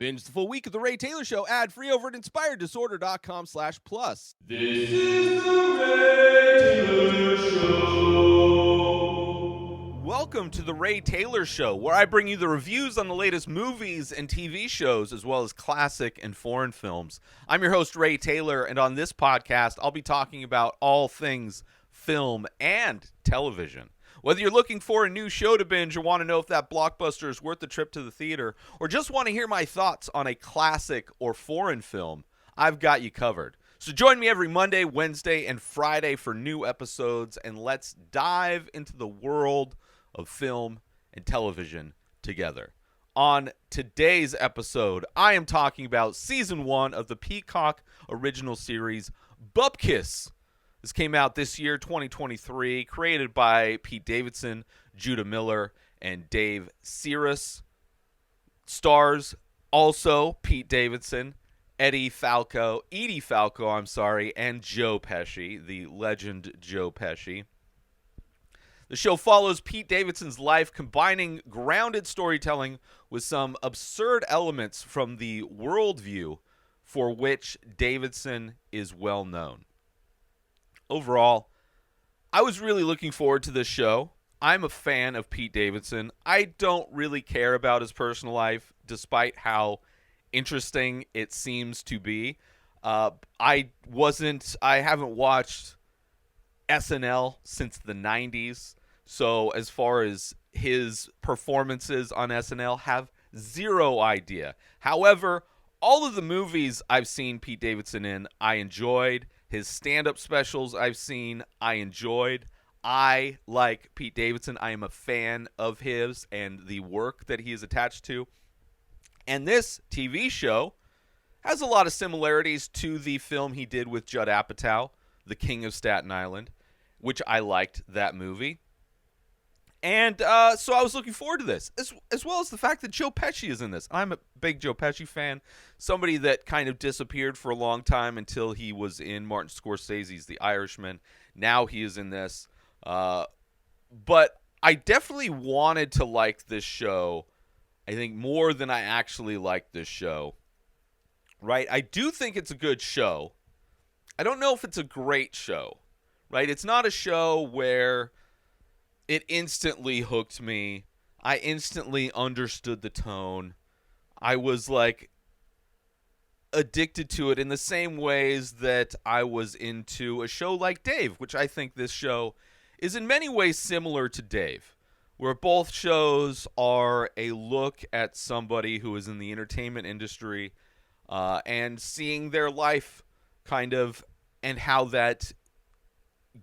Binge the full week of The Ray Taylor Show ad-free over at inspireddisorder.com/plus. This is The Ray Taylor Show. Welcome to The Ray Taylor Show, where I bring you the reviews on the latest movies and TV shows, as well as classic and foreign films. I'm your host, Ray Taylor, and on this podcast, I'll be talking about all things film and television. Whether you're looking for a new show to binge or want to know if that blockbuster is worth the trip to the theater, or just want to hear my thoughts on a classic or foreign film, I've got you covered. So join me every Monday, Wednesday, and Friday for new episodes, and let's dive into the world of film and television together. On today's episode, I am talking about Season 1 of the Peacock original series, Bupkis. This came out this year, 2023, created by Pete Davidson, Judah Miller, and Dave Searis. Stars also Pete Davidson, Edie Falco, and Joe Pesci, the legend Joe Pesci. The show follows Pete Davidson's life, combining grounded storytelling with some absurd elements from the worldview for which Davidson is well known. Overall, I was really looking forward to this show. I'm a fan of Pete Davidson. I don't really care about his personal life, despite how interesting it seems to be. I haven't watched SNL since the 90s. So as far as his performances on SNL, have zero idea. However, all of the movies I've seen Pete Davidson in, I enjoyed. His stand-up specials I've seen, I enjoyed. I like Pete Davidson. I am a fan of his and the work that he is attached to. And this TV show has a lot of similarities to the film he did with Judd Apatow, The King of Staten Island, which I liked that movie. And so I was looking forward to this, as well as the fact that Joe Pesci is in this. I'm a big Joe Pesci fan, somebody that kind of disappeared for a long time until he was in Martin Scorsese's The Irishman. Now he is in this. But I definitely wanted to like this show, I think, more than I actually liked this show. Right? I do think it's a good show. I don't know if it's a great show. Right? It's not a show where it instantly hooked me. I instantly understood the tone. I was like addicted to it in the same ways that I was into a show like Dave, which I think this show is in many ways similar to Dave, where both shows are a look at somebody who is in the entertainment industry and seeing their life kind of and how that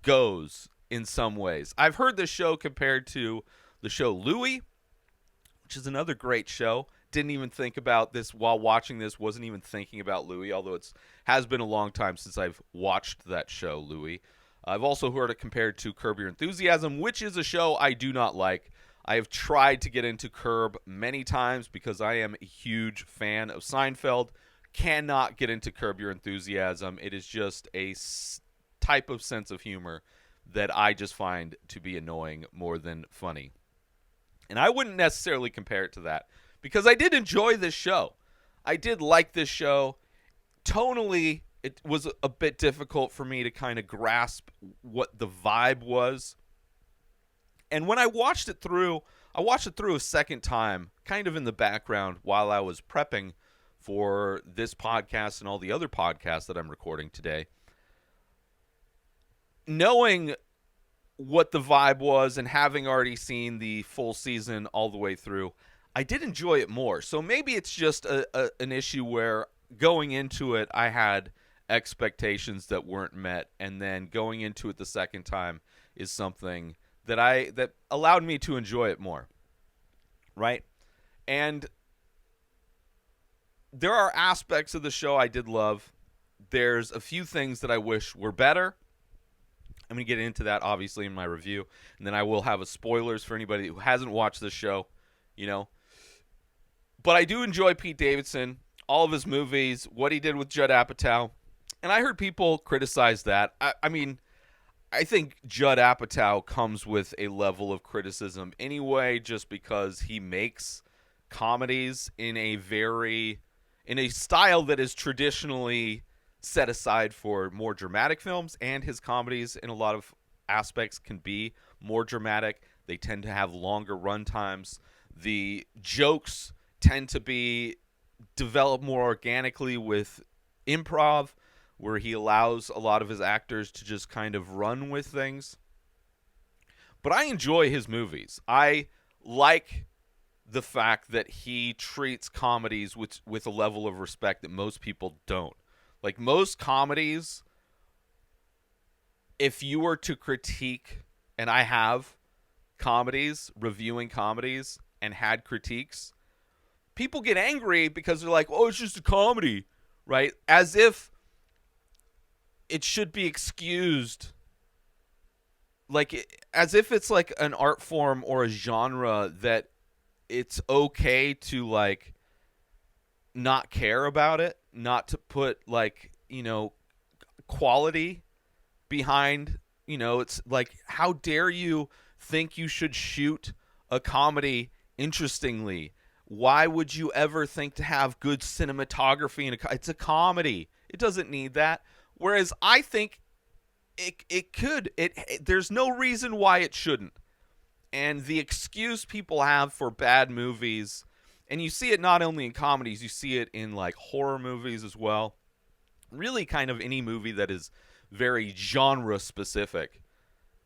goes. In some ways, I've heard this show compared to the show Louie, which is another great show. Didn't even think about this while watching this. Wasn't even thinking about Louie, although it has been a long time since I've watched that show, Louie. I've also heard it compared to Curb Your Enthusiasm, which is a show I do not like. I have tried to get into Curb many times because I am a huge fan of Seinfeld. Cannot get into Curb Your Enthusiasm. It is just a type of sense of humor that I just find to be annoying more than funny. And I wouldn't necessarily compare it to that, because I did enjoy this show. I did like this show. Tonally, it was a bit difficult for me to kind of grasp what the vibe was. And when I watched it through a second time, kind of in the background while I was prepping for this podcast and all the other podcasts that I'm recording today. Knowing what the vibe was and having already seen the full season all the way through, I did enjoy it more. So maybe it's just an issue where going into it, I had expectations that weren't met, and then going into it the second time is something that allowed me to enjoy it more, right? And there are aspects of the show I did love. There's a few things that I wish were better. I'm going to get into that, obviously, in my review. And then I will have a spoilers for anybody who hasn't watched this show, But I do enjoy Pete Davidson, all of his movies, what he did with Judd Apatow. And I heard people criticize that. I mean, I think Judd Apatow comes with a level of criticism anyway, just because he makes comedies in a very in a style that is traditionally set aside for more dramatic films, and his comedies in a lot of aspects can be more dramatic. They tend to have longer run times. The jokes tend to be developed more organically with improv, where he allows a lot of his actors to just kind of run with things. But I enjoy his movies. I like the fact that he treats comedies with a level of respect that most people don't. Like, most comedies, if you were to critique, and I have comedies, reviewing comedies, and had critiques, people get angry because they're like, oh, it's just a comedy, right? As if it should be excused. Like, as if it's like an art form or a genre that it's okay to, like, not care about it, not to put, like, quality behind, it's like, how dare you think you should shoot a comedy interestingly? Why would you ever think to have good cinematography it's a comedy? It doesn't need that. Whereas I think it could. There's no reason why it shouldn't. And the excuse people have for bad movies, and you see it not only in comedies, you see it in, like, horror movies as well. Really kind of any movie that is very genre specific.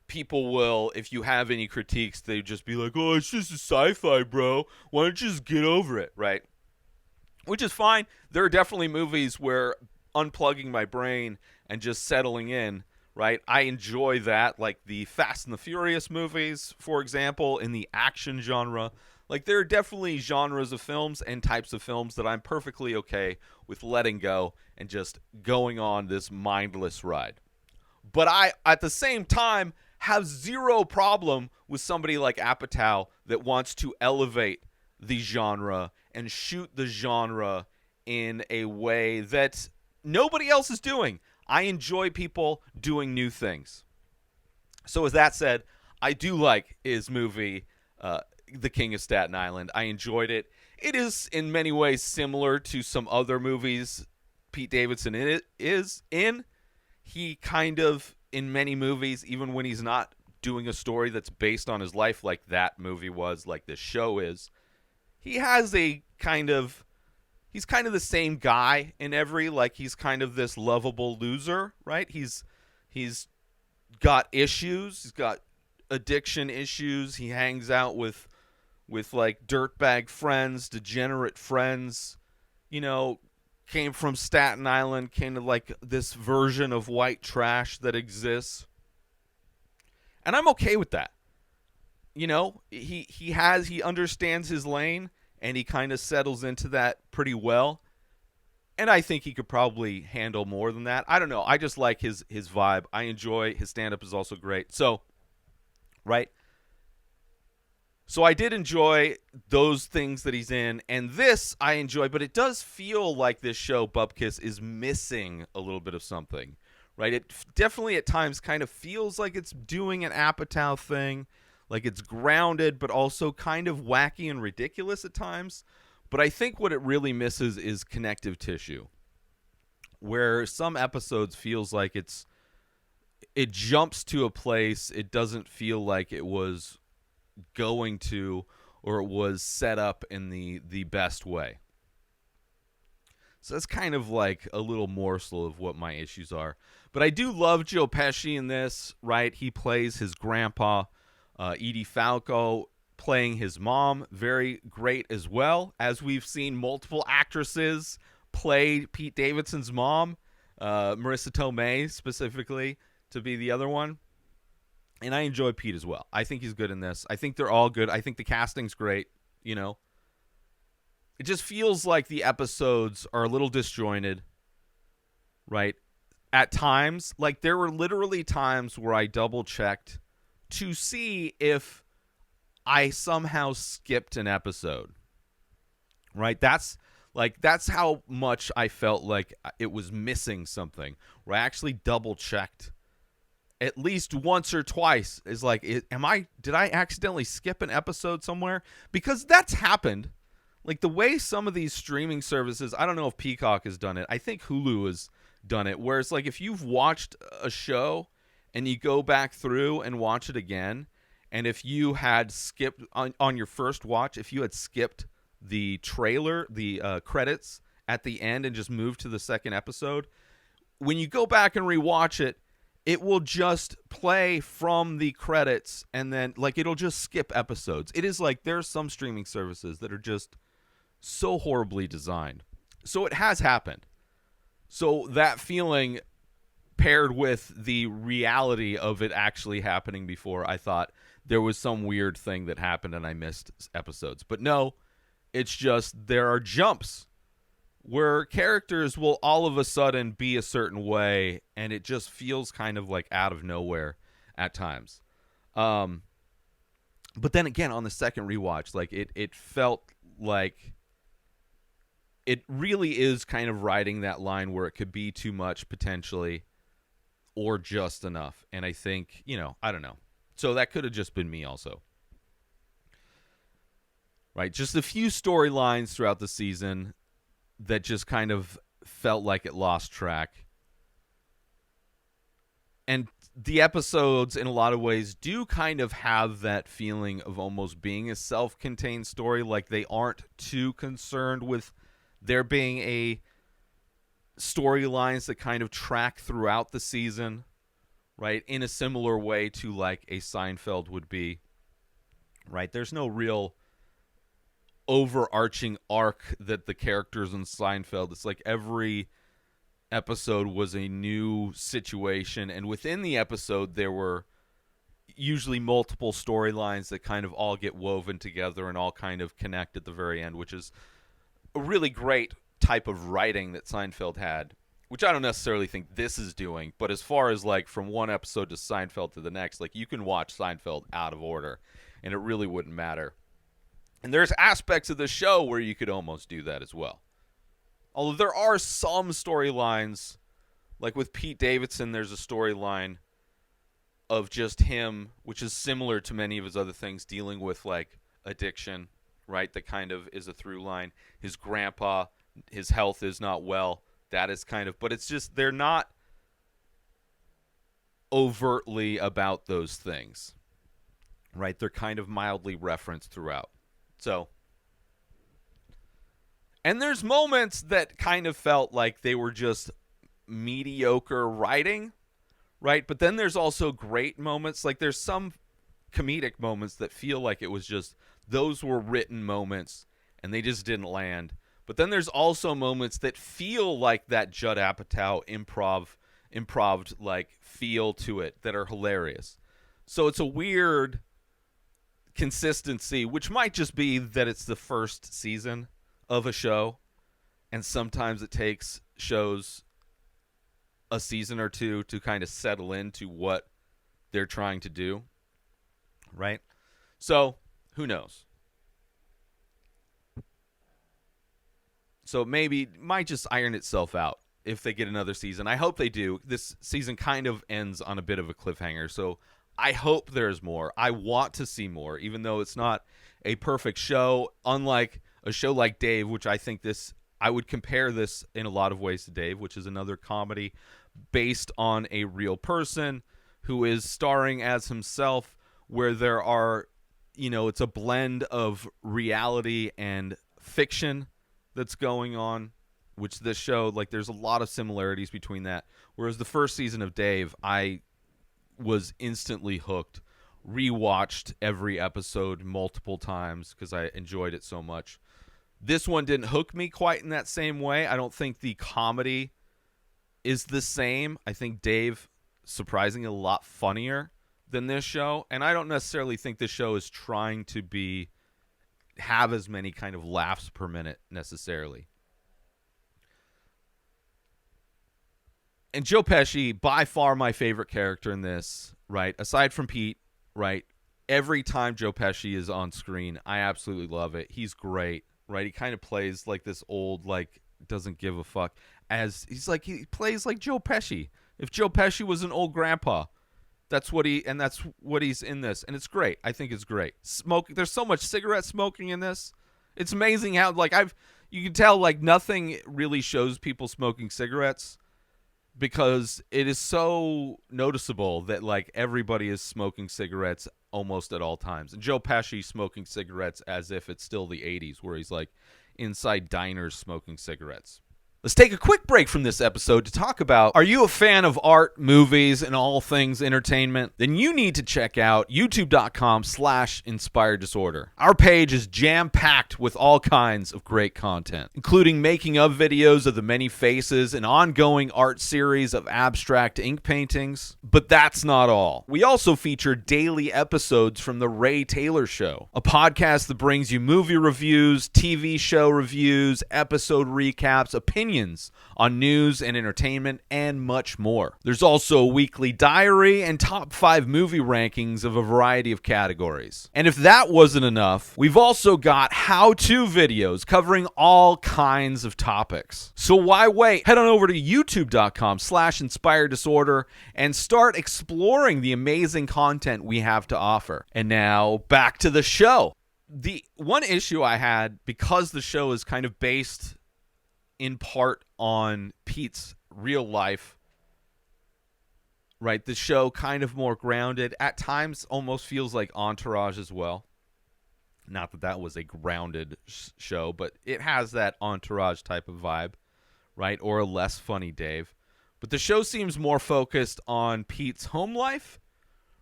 People will, if you have any critiques, they just be like, oh, it's just a sci-fi, bro. Why don't you just get over it, right? Which is fine. There are definitely movies where unplugging my brain and just settling in, right? I enjoy that, like the Fast and the Furious movies, for example, in the action genre. Like, there are definitely genres of films and types of films that I'm perfectly okay with letting go and just going on this mindless ride. But I, at the same time, have zero problem with somebody like Apatow that wants to elevate the genre and shoot the genre in a way that nobody else is doing. I enjoy people doing new things. So with that said, I do like his movie, The King of Staten Island. I enjoyed it. It is in many ways similar to some other movies Pete Davidson is in. He kind of, in many movies, even when he's not doing a story that's based on his life like that movie was, like this show is, he has a kind of, he's kind of the same guy in every, like, he's kind of this lovable loser, right? He's got issues. He's got addiction issues. He hangs out with like dirtbag friends, degenerate friends, came from Staten Island, came to like this version of white trash that exists. And I'm okay with that. He understands his lane, and he kind of settles into that pretty well. And I think he could probably handle more than that. I don't know. I just like his vibe. I enjoy his stand-up is also great. So, right? So I did enjoy those things that he's in, and this I enjoy, but it does feel like this show, Bupkis, is missing a little bit of something, right? It definitely at times kind of feels like it's doing an Apatow thing, like it's grounded, but also kind of wacky and ridiculous at times. But I think what it really misses is connective tissue, where some episodes feels like it jumps to a place it doesn't feel like it was going to, or it was set up in the best way. So that's kind of like a little morsel of what my issues are. But I do love Joe Pesci in this, right? He plays his grandpa. Edie Falco playing his mom, very great as well, as we've seen multiple actresses play Pete Davidson's mom, Marissa Tomei specifically to be the other one. And I enjoy Pete as well. I think he's good in this. I think they're all good. I think the casting's great, It just feels like the episodes are a little disjointed, right? At times, like there were literally times where I double-checked to see if I somehow skipped an episode, right? That's how much I felt like it was missing something, where I actually double-checked at least once or twice. Is like, did I accidentally skip an episode somewhere? Because that's happened. like the way some of these streaming services, I don't know if Peacock has done it. I think Hulu has done it, where it's like if you've watched a show and you go back through and watch it again, and if you had skipped on your first watch, if you had skipped the trailer, the credits at the end and just moved to the second episode, when you go back and rewatch it, it will just play from the credits, and then like it'll just skip episodes. It is like there's some streaming services that are just so horribly designed. So it has happened. So that feeling paired with the reality of it actually happening before, I thought there was some weird thing that happened and I missed episodes. But no, it's just there are jumps where characters will all of a sudden be a certain way, and it just feels kind of like out of nowhere at times. But then again, on the second rewatch, like it felt like it really is kind of riding that line where it could be too much potentially or just enough. And I think, I don't know. So that could have just been me also. Right? Just a few storylines throughout the season that just kind of felt like it lost track. And the episodes, in a lot of ways, do kind of have that feeling of almost being a self-contained story. Like they aren't too concerned with there being a storylines that kind of track throughout the season, right? In a similar way to like a Seinfeld would be, right? There's no real overarching arc that the characters in Seinfeld, it's like every episode was a new situation, and within the episode there were usually multiple storylines that kind of all get woven together and all kind of connect at the very end, which is a really great type of writing that Seinfeld had, which I don't necessarily think this is doing. But as far as like from one episode to Seinfeld to the next, like you can watch Seinfeld out of order and it really wouldn't matter. And there's aspects of the show where you could almost do that as well. Although there are some storylines, like with Pete Davidson, there's a storyline of just him, which is similar to many of his other things, dealing with like addiction, right? That kind of is a through line. His grandpa, his health is not well. That is kind of, but it's just, they're not overtly about those things, right? They're kind of mildly referenced throughout. So, and there's moments that kind of felt like they were just mediocre writing, right? But then there's also great moments. Like there's some comedic moments that feel like it was just, those were written moments and they just didn't land. But then there's also moments that feel like that Judd Apatow improv like feel to it that are hilarious. So it's a weird consistency, which might just be that it's the first season of a show, and sometimes it takes shows a season or two to kind of settle into what they're trying to do, right? So who knows? So maybe it might just iron itself out if they get another season. I hope they do. This season kind of ends on a bit of a cliffhanger, so I hope there's more. I want to see more, even though it's not a perfect show. Unlike a show like Dave, which I think I would compare this in a lot of ways to Dave, which is another comedy based on a real person who is starring as himself, where there are, it's a blend of reality and fiction that's going on, which this show, like there's a lot of similarities between that. Whereas the first season of Dave, I was instantly hooked, rewatched every episode multiple times because I enjoyed it so much. This one didn't hook me quite in that same way. I don't think the comedy is the same. I think Dave, surprisingly, a lot funnier than this show, and I don't necessarily think this show is trying to have as many kind of laughs per minute necessarily. And Joe Pesci, by far my favorite character in this, right? Aside from Pete, right? Every time Joe Pesci is on screen, I absolutely love it. He's great, right? He kind of plays like this old, like, doesn't give a fuck. He plays like Joe Pesci. If Joe Pesci was an old grandpa, that's what he's in this. And it's great. I think it's great. There's so much cigarette smoking in this. It's amazing how, like, you can tell, like, nothing really shows people smoking cigarettes because it is so noticeable that, like, everybody is smoking cigarettes almost at all times. And Joe Pesci smoking cigarettes as if it's still the 80s, where he's, like, inside diners smoking cigarettes. Let's take a quick break from this episode to talk about, are you a fan of art, movies, and all things entertainment? Then you need to check out youtube.com/inspired disorder. Our page is jam-packed with all kinds of great content, including making of videos of the many faces, an ongoing art series of abstract ink paintings. But that's not all. We also feature daily episodes from The Ray Taylor Show, a podcast that brings you movie reviews, TV show reviews, episode recaps, opinions on news and entertainment, and much more. There's also a weekly diary and top 5 movie rankings of a variety of categories. And if that wasn't enough, we've also got how-to videos covering all kinds of topics. So why wait? Head on over to youtube.com/inspired disorder and start exploring the amazing content we have to offer. And now back to the show. The one issue I had, because the show is kind of based in part on Pete's real life, right? The show kind of more grounded. At times almost feels like Entourage as well. Not that that was a grounded show, but it has that Entourage type of vibe, right? Or a less funny Dave. But the show seems more focused on Pete's home life,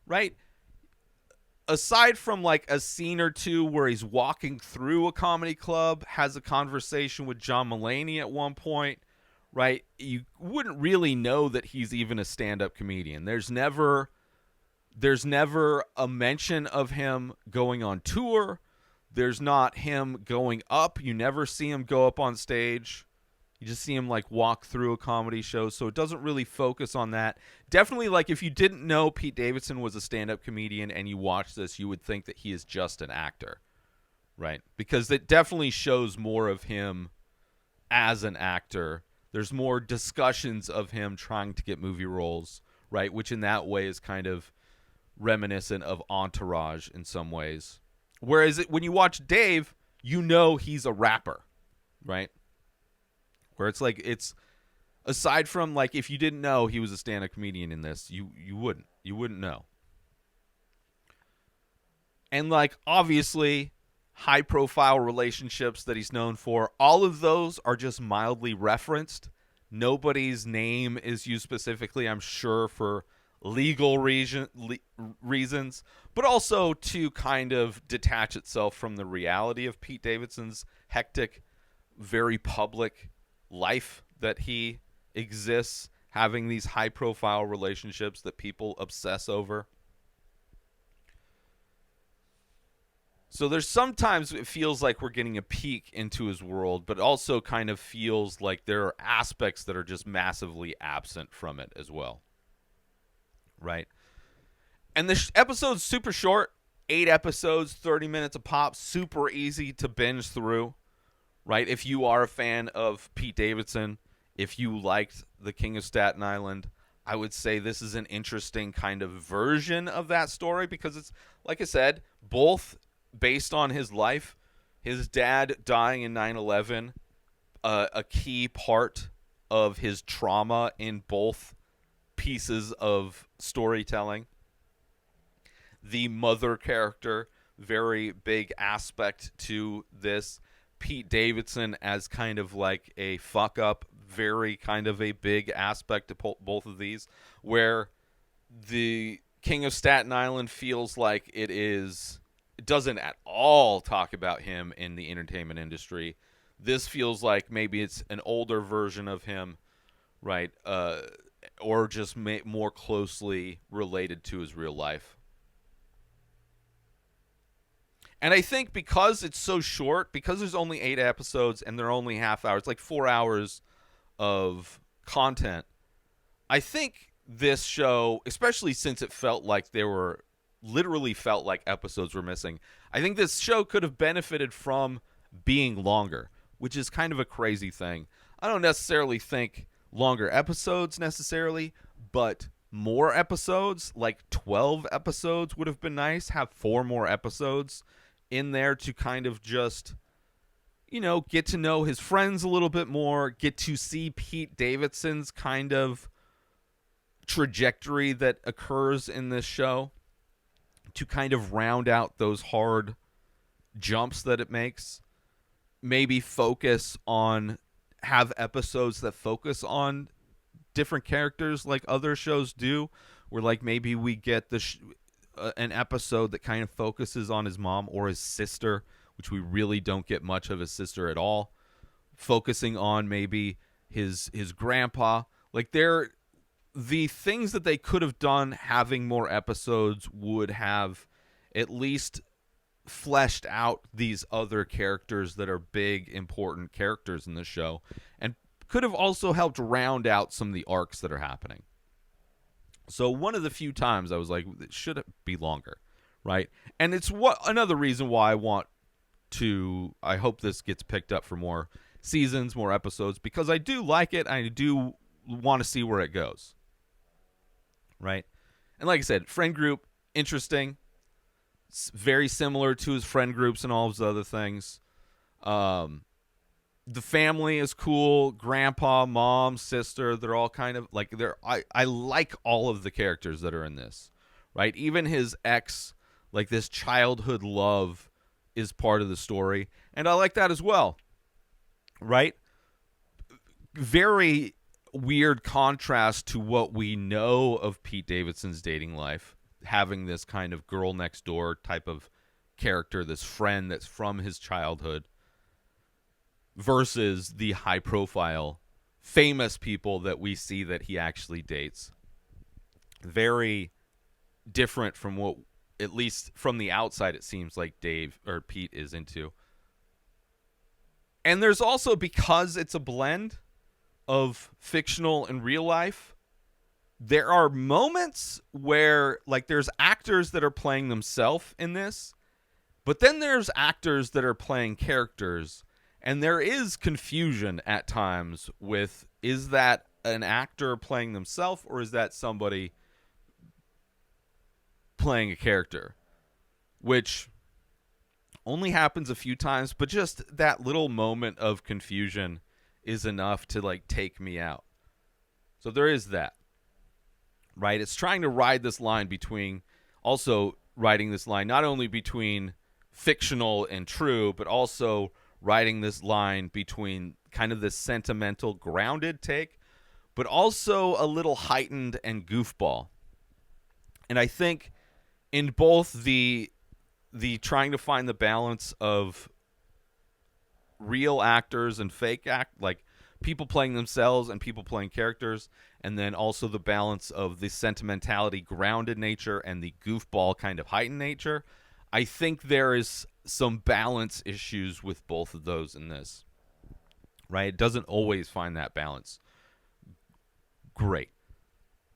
right? Aside from like a scene or two where he's walking through a comedy club, has a conversation with John Mulaney at one point, right? You wouldn't really know that he's even a stand-up comedian. There's never a mention of him going on tour. There's not him going up. You never see him go up on stage. You just see him like walk through a comedy show, so it doesn't really focus on that. Definitely, like, if you didn't know Pete Davidson was a stand-up comedian and you watch this, you would think that he is just an actor, right? Because it definitely shows more of him as an actor. There's more discussions of him trying to get movie roles, right? Which in that way is kind of reminiscent of Entourage in some ways. Whereas when you watch Dave, you know he's a rapper, right? Where it's like, it's aside from like, if you didn't know he was a stand-up comedian in this, you wouldn't know. And like, obviously, high profile relationships that he's known for, all of those are just mildly referenced. Nobody's name is used specifically, I'm sure, for legal reasons, but also to kind of detach itself from the reality of Pete Davidson's hectic, very public life that he exists, having these high profile relationships that people obsess over. So there's sometimes it feels like we're getting a peek into his world, but also kind of feels like there are aspects that are just massively absent from it as well, right? And this episode's super short, 8 episodes, 30 minutes a pop, super easy to binge through. Right, if you are a fan of Pete Davidson, if you liked The King of Staten Island, I would say this is an interesting kind of version of that story because it's, like I said, both based on his life. His dad dying in 9/11, a key part of his trauma in both pieces of storytelling. The mother character, very big aspect to this. Pete Davidson as kind of like a fuck up, very kind of a big aspect to both of these, where the King of Staten Island feels like it doesn't at all talk about him in the entertainment industry. This feels like maybe it's an older version of him, right? Or just more closely related to his real life. And I think because it's so short, because there's only 8 episodes and they're only half hours, like 4 hours of content, I think this show, especially since it felt like literally felt like episodes were missing, I think this show could have benefited from being longer, which is kind of a crazy thing. I don't necessarily think longer episodes necessarily, but more episodes, like 12 episodes would have been nice. Have 4 more episodes in there to kind of just get to know his friends a little bit more, get to see Pete Davidson's kind of trajectory that occurs in this show to kind of round out those hard jumps that it makes. Maybe have episodes that focus on different characters like other shows do, where like maybe we get an episode that kind of focuses on his mom or his sister, which we really don't get much of his sister at all, focusing on maybe his grandpa. Like the things that they could have done having more episodes would have at least fleshed out these other characters that are big, important characters in the show, and could have also helped round out some of the arcs that are happening. So one of the few times I was like, it should be longer, right? And it's another reason why I hope this gets picked up for more seasons, more episodes, because I do like it. I do want to see where it goes, right? And like I said, friend group, interesting. It's very similar to his friend groups and all of his other things. The family is cool. Grandpa, mom, sister, they're all kind of like I like all of the characters that are in this, right? Even his ex, like this childhood love, is part of the story, and I like that as well, right? Very weird contrast to what we know of Pete Davidson's dating life, having this kind of girl next door type of character, this friend that's from his childhood, versus the high profile famous people that we see that he actually dates. Very different from what, at least from the outside, it seems like Pete is into. And there's also, because it's a blend of fictional and real life, there are moments where like there's actors that are playing themselves in this, but then there's actors that are playing characters, and there is confusion at times with, is that an actor playing themselves or is that somebody playing a character? Which only happens a few times, but just that little moment of confusion is enough to like take me out. So there is that, right? It's trying to ride this line between, also riding this line not only between fictional and true, but also riding this line between kind of this sentimental, grounded take, but also a little heightened and goofball. And I think in both the trying to find the balance of real actors and fake like people playing themselves and people playing characters, and then also the balance of the sentimentality, grounded nature, and the goofball kind of heightened nature, I think there is some balance issues with both of those in this, right? It doesn't always find that balance great.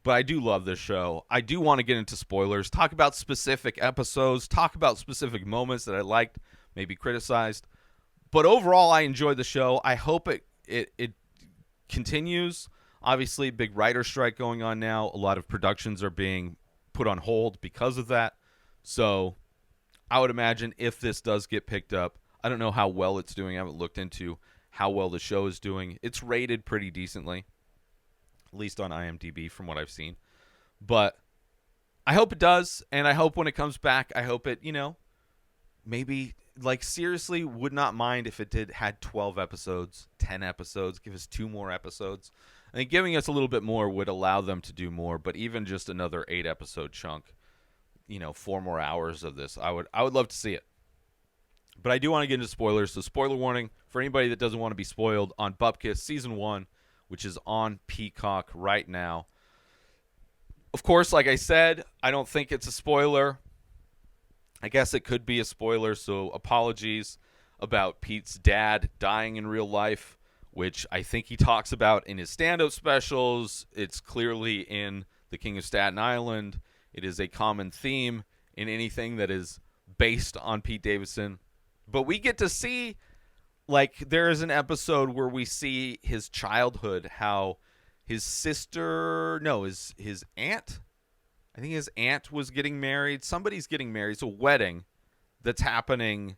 But I do love this show. I do want to get into spoilers, talk about specific episodes, talk about specific moments that I liked, maybe criticized. But overall, I enjoyed the show. I hope it continues. Obviously, big writer strike going on now. A lot of productions are being put on hold because of that. So I would imagine if this does get picked up, I don't know how well it's doing. I haven't looked into how well the show is doing. It's rated pretty decently, at least on IMDb from what I've seen. But I hope it does, and I hope when it comes back, I hope it, maybe, like, seriously would not mind if it had 12 episodes, 10 episodes, give us 2 more episodes. I think giving us a little bit more would allow them to do more, but even just another 8-episode chunk, 4 more hours of this, I would love to see it. But I do want to get into spoilers, so spoiler warning for anybody that doesn't want to be spoiled on Bupkis Season 1, which is on Peacock right now. Of course, like I said, I don't think it's a spoiler. I guess it could be a spoiler, so apologies about Pete's dad dying in real life, which I think he talks about in his stand-up specials. It's clearly in The King of Staten Island. It is a common theme in anything that is based on Pete Davidson. But we get to see, like, there is an episode where we see his childhood, how his aunt, I think his aunt was getting married. Somebody's getting married. It's a wedding that's happening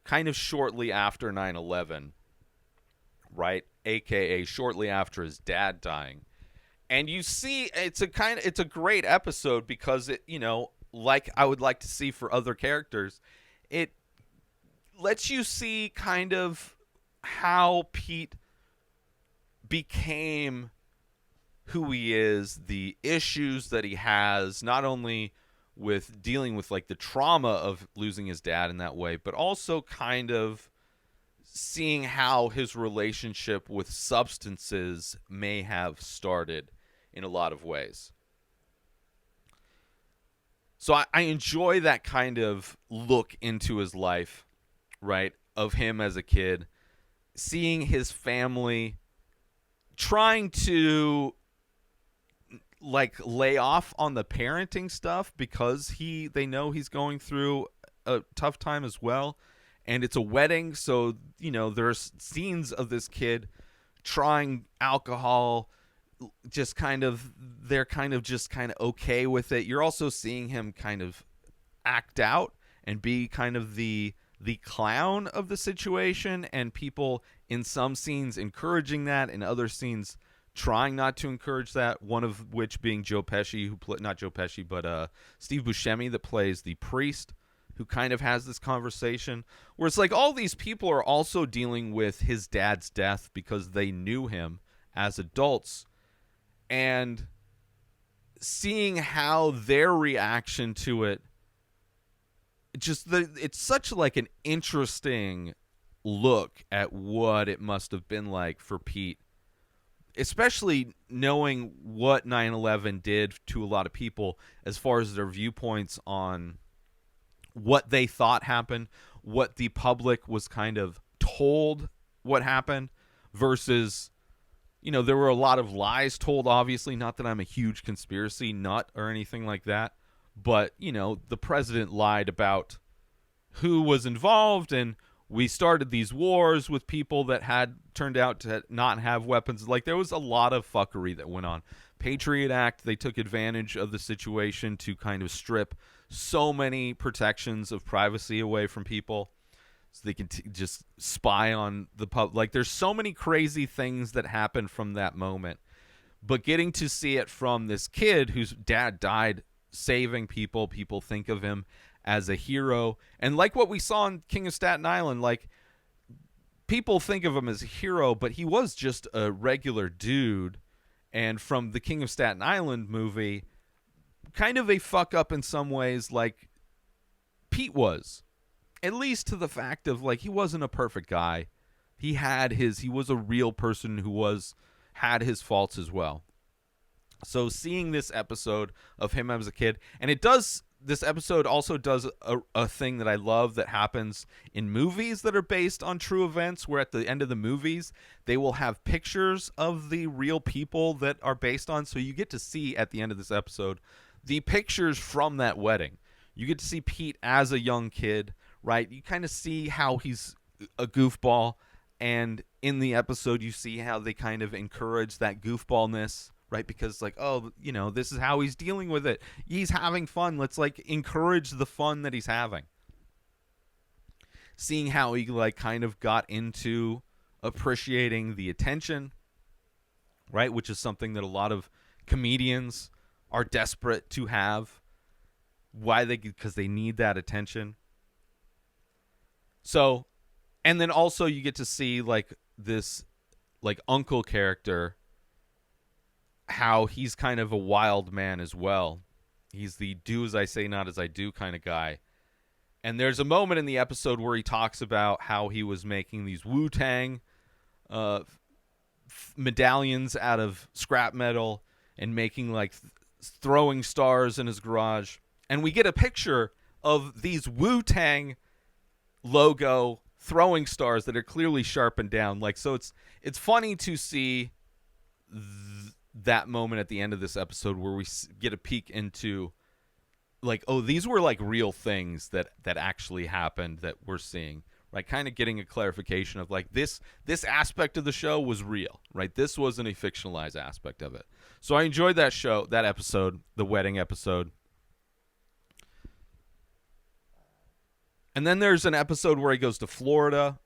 kind of shortly after 9/11, right? AKA shortly after his dad dying. And you see it's a great episode because it, like I would like to see for other characters, it lets you see kind of how Pete became who he is, the issues that he has, not only with dealing with like the trauma of losing his dad in that way, but also kind of seeing how his relationship with substances may have started in a lot of ways. So I enjoy that kind of look into his life, right, of him as a kid, seeing his family trying to like lay off on the parenting stuff because they know he's going through a tough time as well, and it's a wedding, so there's scenes of this kid trying alcohol, just kind of they're kind of just kind of okay with it. You're also seeing him kind of act out and be kind of the clown of the situation, and people in some scenes encouraging that, in other scenes trying not to encourage that, one of which being Joe Pesci, not Joe Pesci, but Steve Buscemi, that plays the priest, who kind of has this conversation where it's like all these people are also dealing with his dad's death because they knew him as adults, and seeing how their reaction to it, it's such like an interesting look at what it must have been like for Pete, especially knowing what 9/11 did to a lot of people as far as their viewpoints on what they thought happened, what the public was kind of told what happened, versus, there were a lot of lies told, obviously. Not that I'm a huge conspiracy nut or anything like that, but, the president lied about who was involved, and we started these wars with people that had turned out to not have weapons. Like, there was a lot of fuckery that went on. Patriot Act, they took advantage of the situation to kind of strip so many protections of privacy away from people so they can just spy on the public. Like, there's so many crazy things that happened from that moment. But getting to see it from this kid whose dad died saving people, people think of him as a hero. And like what we saw in King of Staten Island, like, people think of him as a hero, but he was just a regular dude. And from the King of Staten Island movie, kind of a fuck up in some ways, like Pete was. At least to the fact of, like, he wasn't a perfect guy. He was a real person who had his faults as well. So seeing this episode of him as a kid, and this episode also does a thing that I love that happens in movies that are based on true events, where at the end of the movies, they will have pictures of the real people that are based on. So you get to see at the end of this episode the pictures from that wedding. You get to see Pete as a young kid, right? You kind of see how he's a goofball, and in the episode you see how they kind of encourage that goofballness, right? Because, like, oh, this is how he's dealing with it. He's having fun. Let's, like, encourage the fun that he's having. Seeing how he, like, kind of got into appreciating the attention, right? Which is something that a lot of comedians are desperate to have. Why? Because they need that attention. So, and then also you get to see, like, this, like, uncle character, how he's kind of a wild man as well. He's the do as I say, not as I do kind of guy. And there's a moment in the episode where he talks about how he was making these Wu-Tang medallions out of scrap metal and making, like, throwing stars in his garage. And we get a picture of these Wu-Tang logo throwing stars that are clearly sharpened down. Like, so it's funny to see that moment at the end of this episode where we get a peek into, like, oh, these were, like, real things that actually happened that we're seeing, right? Kind of getting a clarification of, like, this aspect of the show was real, right? This wasn't a fictionalized aspect of it. So I enjoyed that episode, the wedding episode. And then there's an episode where he goes to Florida,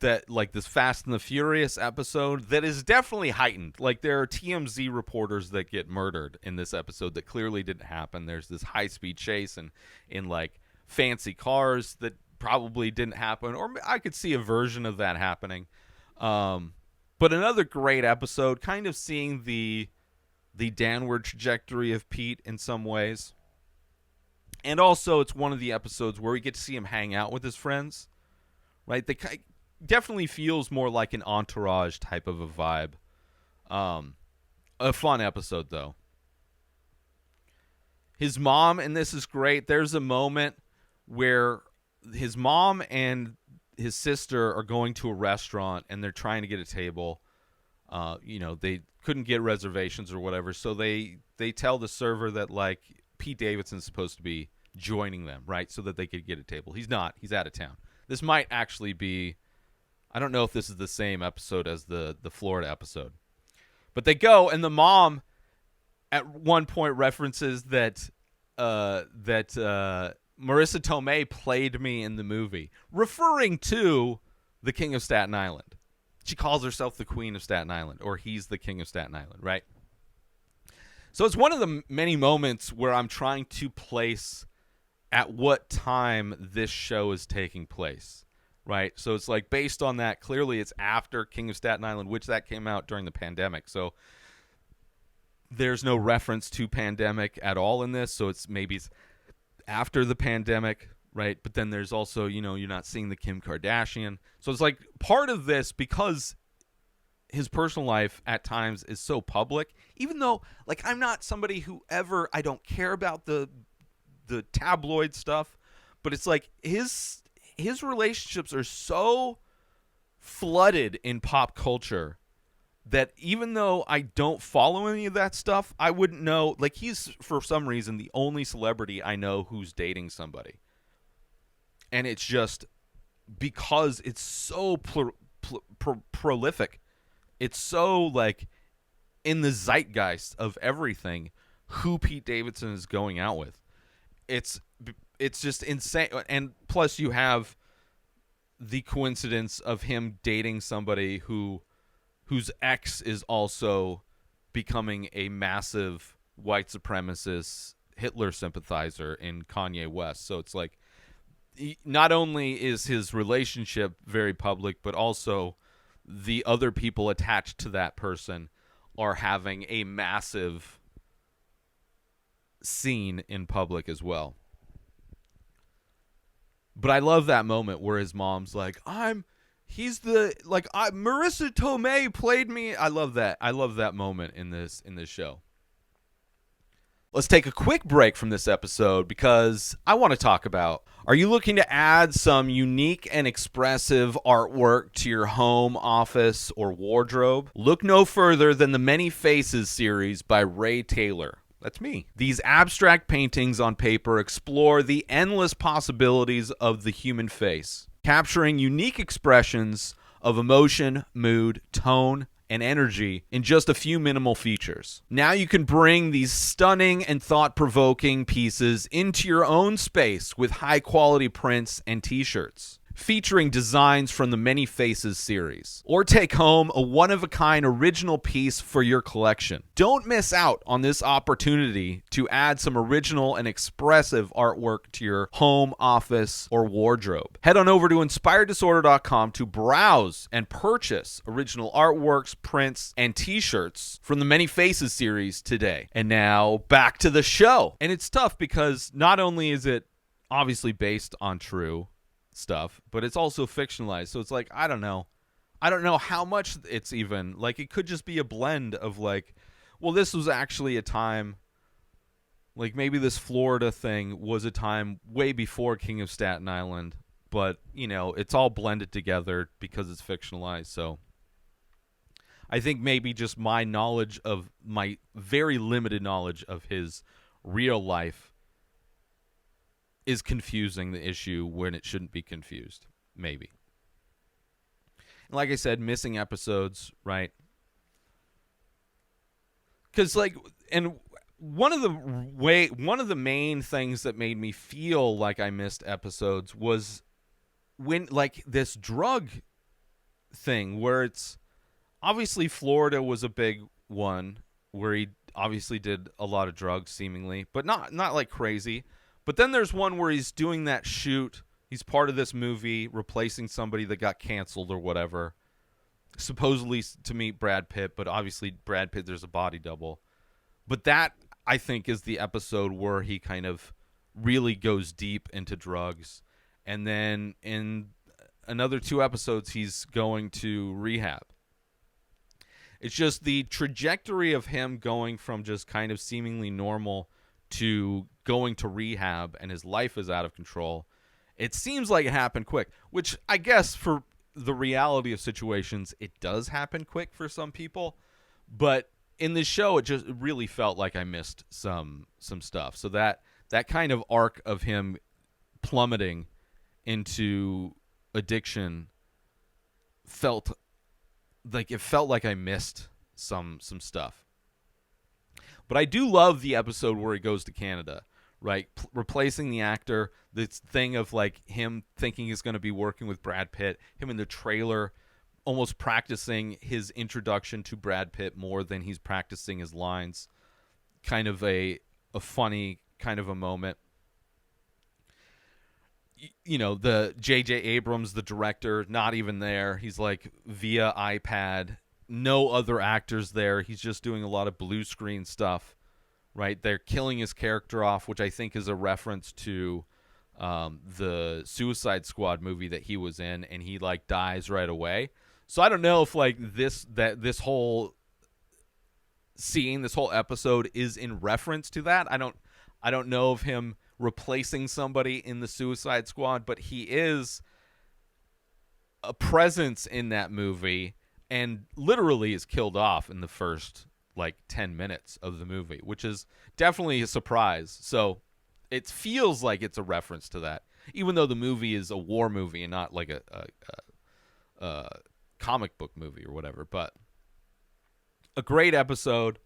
that like this Fast and the Furious episode that is definitely heightened. Like there are TMZ reporters that get murdered in this episode that clearly didn't happen. There's this high-speed chase and in like fancy cars that probably didn't happen, or I could see a version of that happening. But another great episode, kind of seeing the downward trajectory of Pete in some ways. And also it's one of the episodes where we get to see him hang out with his friends, right? They definitely feels more like an Entourage type of a vibe. A fun episode, though. His mom, and this is great, there's a moment where his mom and his sister are going to a restaurant, and they're trying to get a table. They couldn't get reservations or whatever, so they tell the server that, like, Pete Davidson's supposed to be joining them, right, so that they could get a table. He's not. He's out of town. This might actually be... I don't know if this is the same episode as the Florida episode. But they go, and the mom at one point references that Marissa Tomei played me in the movie, referring to the King of Staten Island. She calls herself the Queen of Staten Island, or he's the King of Staten Island, right? So it's one of the many moments where I'm trying to place at what time this show is taking place. Right, so it's like based on that, clearly it's after King of Staten Island, which that came out during the pandemic. So there's no reference to pandemic at all in this. So maybe it's after the pandemic, right? But then there's also, you're not seeing the Kim Kardashian. So it's like part of this, because his personal life at times is so public, even though like I'm not somebody who I don't care about the tabloid stuff, but it's like his relationships are so flooded in pop culture that even though I don't follow any of that stuff, I wouldn't know. Like, he's, for some reason, the only celebrity I know who's dating somebody. And it's just because it's so prolific. It's so, like, in the zeitgeist of everything who Pete Davidson is going out with. It's just insane. And plus you have the coincidence of him dating somebody whose ex is also becoming a massive white supremacist Hitler sympathizer in Kanye West. So it's like, not only is his relationship very public, but also the other people attached to that person are having a massive scene in public as well. But I love that moment where his mom's like, Marissa Tomei played me. I love that. I love that moment in this show. Let's take a quick break from this episode because I want to talk about, are you looking to add some unique and expressive artwork to your home, office, or wardrobe? Look no further than the Many Faces series by Ray Taylor. That's me. These abstract paintings on paper explore the endless possibilities of the human face, capturing unique expressions of emotion, mood, tone, and energy in just a few minimal features. Now you can bring these stunning and thought-provoking pieces into your own space with high-quality prints and t-shirts, featuring designs from the Many Faces series. Or take home a one-of-a-kind original piece for your collection. Don't miss out on this opportunity to add some original and expressive artwork to your home, office, or wardrobe. Head on over to InspiredDisorder.com to browse and purchase original artworks, prints, and t-shirts from the Many Faces series today. And now, back to the show. And it's tough because not only is it obviously based on true stuff, but it's also fictionalized. So it's like, I don't know how much it's even, like, it could just be a blend of like, well, this was actually a time, like maybe this Florida thing was a time way before King of Staten Island, but it's all blended together because it's fictionalized. So I think maybe just my very limited knowledge of his real life is confusing the issue when it shouldn't be confused, maybe. And like I said, missing episodes, right? Because, like, and one of the main things that made me feel like I missed episodes was when, like, this drug thing where it's obviously Florida was a big one where he obviously did a lot of drugs seemingly, but not like crazy. But then there's one where he's doing that shoot. He's part of this movie replacing somebody that got canceled or whatever, supposedly to meet Brad Pitt, but obviously Brad Pitt, there's a body double. But that, I think, is the episode where he kind of really goes deep into drugs. And then in another 2 episodes, he's going to rehab. It's just the trajectory of him going from just kind of seemingly normal to going to rehab, and his life is out of control. It seems like it happened quick, which I guess for the reality of situations, it does happen quick for some people. But in this show, it really felt like I missed some stuff. So that kind of arc of him plummeting into addiction felt like I missed some stuff. But I do love the episode where he goes to Canada, right? Replacing the actor, this thing of like him thinking he's going to be working with Brad Pitt, him in the trailer almost practicing his introduction to Brad Pitt more than he's practicing his lines. Kind of a funny kind of a moment. You know, the J.J. Abrams, the director, not even there. He's like via iPad. No other actors there. He's just doing a lot of blue screen stuff, right? They're killing his character off, which I think is a reference to the Suicide Squad movie that he was in, and he like dies right away. So I don't know if like this whole scene, this whole episode is in reference to that. I don't know of him replacing somebody in the Suicide Squad, but he is a presence in that movie and literally is killed off in the first like 10 minutes of the movie, which is definitely a surprise. So it feels like it's a reference to that, even though the movie is a war movie and not like a comic book movie or whatever. But a great episode.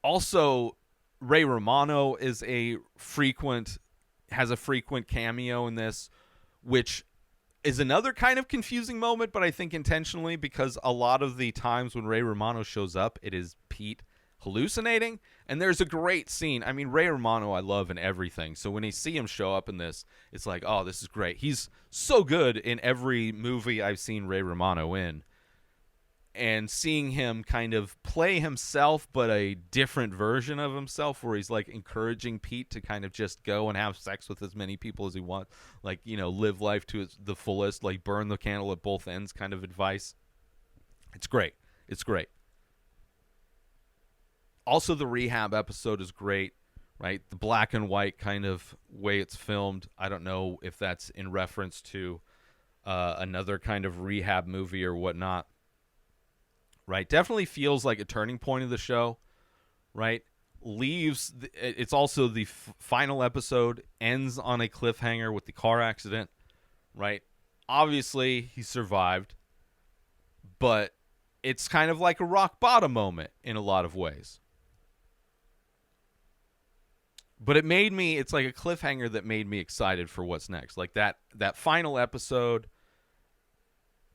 Also, Ray Romano has a frequent cameo in this, which is another kind of confusing moment, but I think intentionally, because a lot of the times when Ray Romano shows up, it is Pete hallucinating. And there's a great scene. I mean, Ray Romano I love in everything. So when I see him show up in this, it's like, oh, this is great. He's so good in every movie I've seen Ray Romano in. And seeing him kind of play himself, but a different version of himself, where he's like encouraging Pete to kind of just go and have sex with as many people as he wants, like, you know, live life to the fullest, like burn the candle at both ends kind of advice. It's great. It's great. Also, the rehab episode is great, right? The black and white kind of way it's filmed. I don't know if that's in reference to another kind of rehab movie or whatnot. Right, definitely feels like a turning point of the show, right? It's also the final episode, ends on a cliffhanger with the car accident, right? Obviously, he survived, but it's kind of like a rock bottom moment in a lot of ways. But it's like a cliffhanger that made me excited for what's next. Like that final episode.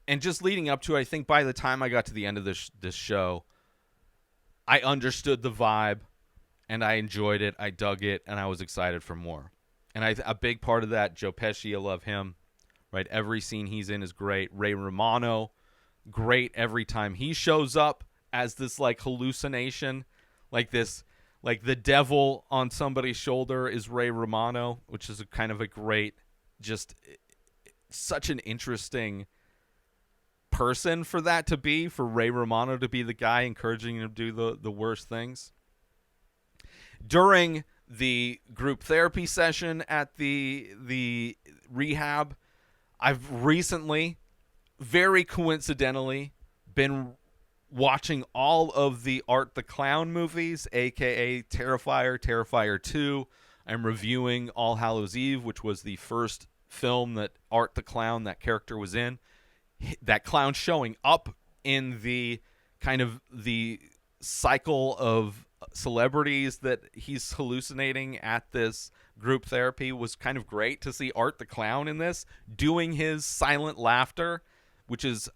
And just leading up to it, I think by the time I got to the end of this show, I understood the vibe, and I enjoyed it. I dug it, and I was excited for more. And a big part of that, Joe Pesci, I love him. Right, every scene he's in is great. Ray Romano, great every time he shows up as this like hallucination, like this, like the devil on somebody's shoulder is Ray Romano, which is a kind of a great, just such an interesting person for that to be, for Ray Romano to be the guy encouraging him to do the worst things. During the group therapy session at the rehab, I've recently, very coincidentally, been watching all of the Art the Clown movies, aka Terrifier, Terrifier 2. I'm reviewing All Hallows Eve, which was the first film that Art the Clown, that character, was in. That clown showing up in the kind of the cycle of celebrities that he's hallucinating at this group therapy was kind of great to see Art the Clown in this doing his silent laughter, which is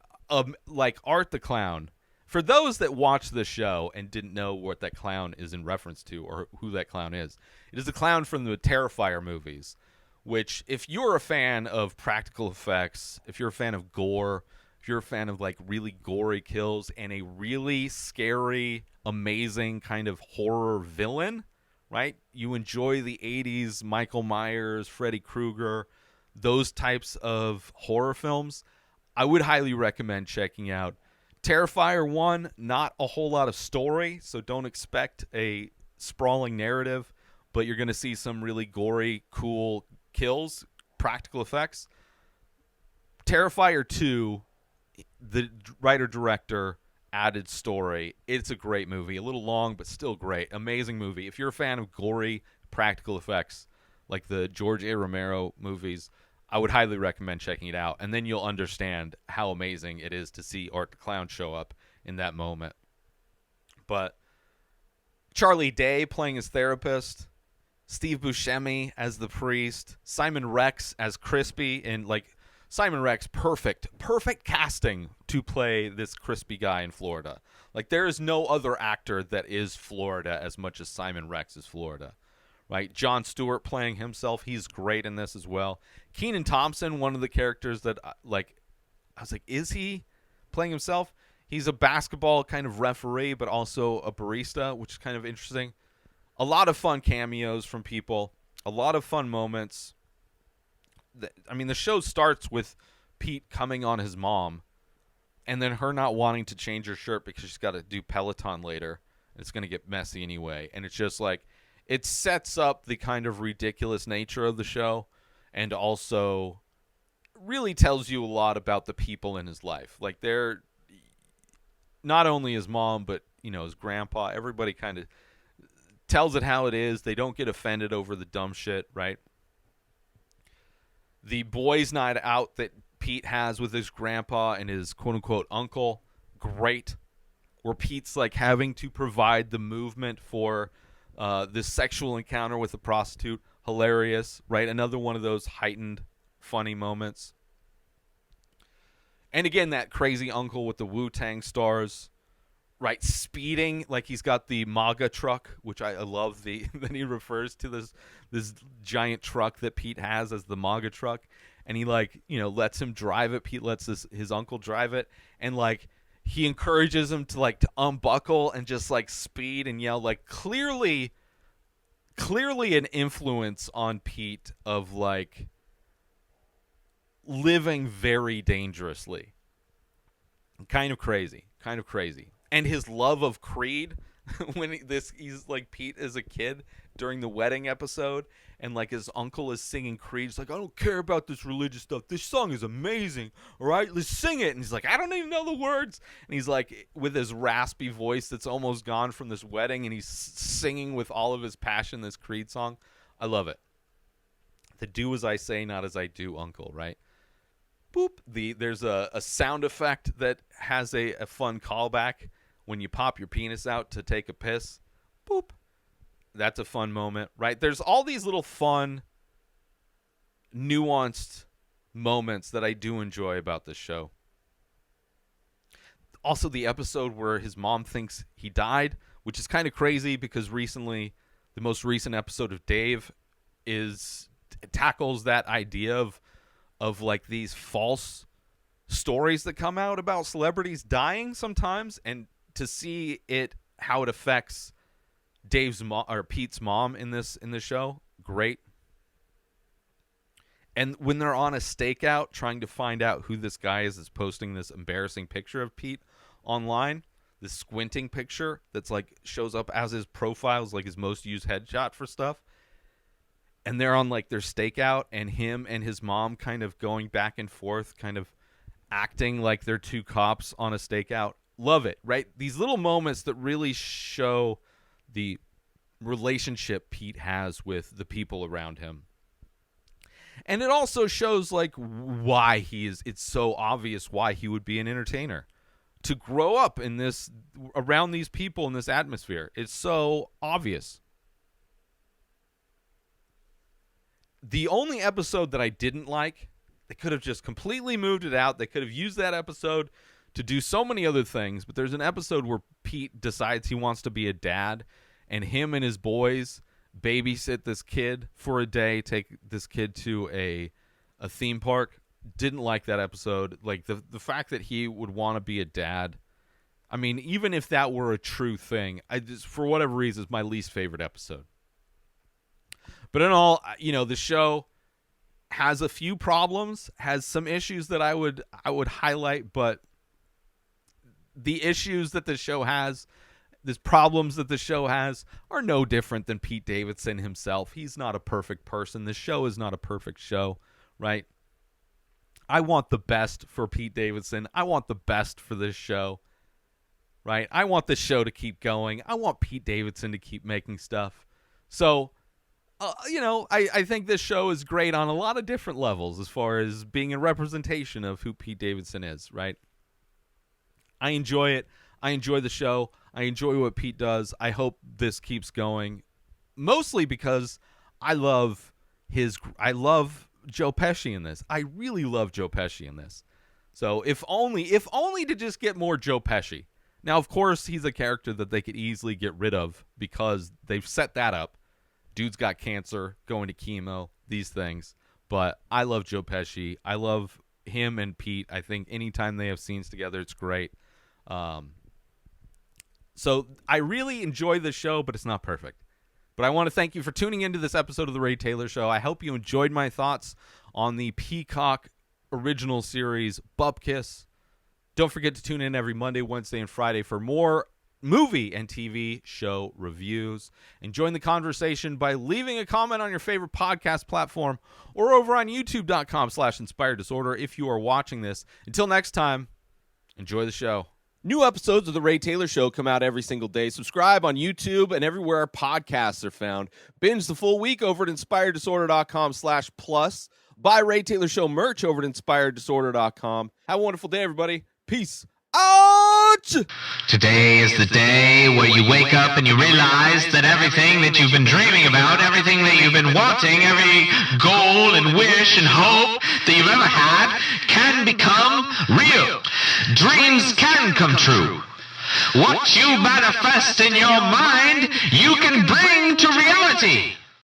like Art the Clown. For those that watch the show and didn't know what that clown is in reference to or who that clown is, it is the clown from the Terrifier movies, which if you're a fan of practical effects, if you're a fan of gore, if you're a fan of like really gory kills and a really scary, amazing kind of horror villain, right? You enjoy the 80s Michael Myers, Freddy Krueger, those types of horror films, I would highly recommend checking out Terrifier 1. Not a whole lot of story, so don't expect a sprawling narrative, but you're going to see some really gory, cool kills, practical effects. Terrifier 2, the writer-director added story. It's a great movie. A little long, but still great. Amazing movie. If you're a fan of gory practical effects, like the George A. Romero movies, I would highly recommend checking it out. And then you'll understand how amazing it is to see Art the Clown show up in that moment. But Charlie Day playing his therapist, Steve Buscemi as the priest, Simon Rex as Crispy, and like Simon Rex, perfect casting to play this crispy guy in Florida. Like there is no other actor that is Florida as much as Simon Rex is Florida, right? Jon Stewart playing himself, he's great in this as well. Kenan Thompson, one of the characters that I was like, is he playing himself? He's a basketball kind of referee, but also a barista, which is kind of interesting. A lot of fun cameos from people, a lot of fun moments. I mean, the show starts with Pete coming on his mom and then her not wanting to change her shirt because she's got to do Peloton later. It's going to get messy anyway. And it's just like, it sets up the kind of ridiculous nature of the show and also really tells you a lot about the people in his life. Like they're not only his mom, but, you know, his grandpa, everybody kind of tells it how it is. They don't get offended over the dumb shit, right? The boys' night out that Pete has with his grandpa and his quote-unquote uncle, great. Where Pete's like having to provide the movement for this sexual encounter with a prostitute, hilarious, right? Another one of those heightened, funny moments. And again, that crazy uncle with the Wu-Tang stars, right? Speeding like he's got the MAGA truck, which I love. Then he refers to this giant truck that Pete has as the MAGA truck, and he like, you know, lets him drive it. Pete lets his uncle drive it, and like he encourages him to unbuckle and just like speed and yell, like clearly an influence on Pete of like living very dangerously. Kind of crazy. And his love of Creed when he's like Pete as a kid during the wedding episode, and like his uncle is singing Creed. He's like, I don't care about this religious stuff. This song is amazing. All right, let's sing it. And he's like, I don't even know the words. And he's like, with his raspy voice that's almost gone from this wedding, and he's singing with all of his passion this Creed song. I love it. The do as I say, not as I do, uncle, right? Boop. There's a sound effect that has a fun callback when you pop your penis out to take a piss. Boop. That's a fun moment, right? There's all these little fun, nuanced moments that I do enjoy about this show. Also, the episode where his mom thinks he died, which is kind of crazy because recently, the most recent episode of Dave tackles that idea of like these false stories that come out about celebrities dying sometimes, and to see how it affects Dave's mom or Pete's mom in the show, great. And when they're on a stakeout trying to find out who this guy is that's posting this embarrassing picture of Pete online, this squinting picture that's like shows up as his profile, is like his most used headshot for stuff. And they're on like their stakeout, and him and his mom kind of going back and forth, kind of acting like they're two cops on a stakeout. Love it, right? These little moments that really show the relationship Pete has with the people around him. And it also shows like why it's so obvious why he would be an entertainer. to grow up in this, around these people in this atmosphere. It's so obvious. The only episode that I didn't like, they could have just completely moved it out. They could have used that episode to do so many other things, but there's an episode where Pete decides he wants to be a dad, and him and his boys babysit this kid for a day, take this kid to a theme park. Didn't like that episode. Like, the fact that he would want to be a dad, I mean, even if that were a true thing, I just, for whatever reason, it's my least favorite episode. But in all, the show has a few problems, has some issues that I would highlight, but the issues that the show has, these problems that the show has, are no different than Pete Davidson himself. He's not a perfect person. The show is not a perfect show, right? I want the best for Pete Davidson. I want the best for this show, right? I want the show to keep going. I want Pete Davidson to keep making stuff. So, I think this show is great on a lot of different levels as far as being a representation of who Pete Davidson is, right? I enjoy it. I enjoy the show. I enjoy what Pete does. I hope this keeps going, mostly because I love Joe Pesci in this. I really love Joe Pesci in this. So if only to just get more Joe Pesci. Now, of course, he's a character that they could easily get rid of because they've set that up. Dude's got cancer, going to chemo, these things. But I love Joe Pesci. I love him and Pete. I think anytime they have scenes together, it's great. So I really enjoy the show, but it's not perfect. But I want to thank you for tuning into this episode of The Ray Taylor Show. I hope you enjoyed my thoughts on the Peacock original series, Bupkis. Don't forget to tune in every Monday, Wednesday, and Friday for more movie and TV show reviews. And join the conversation by leaving a comment on your favorite podcast platform or over on youtube.com/inspireddisorder if you are watching this. Until next time, enjoy the show. New episodes of The Ray Taylor Show come out every single day. Subscribe on YouTube and everywhere our podcasts are found. Binge the full week over at inspireddisorder.com/plus. Buy Ray Taylor Show merch over at inspireddisorder.com. Have a wonderful day, everybody. Peace out! Today is the day where you wake up and you realize that everything that you've been dreaming about, everything that you've been wanting, every goal and wish and hope that you've ever had can become real. Dreams can come true. What you manifest in your mind, you can bring to reality.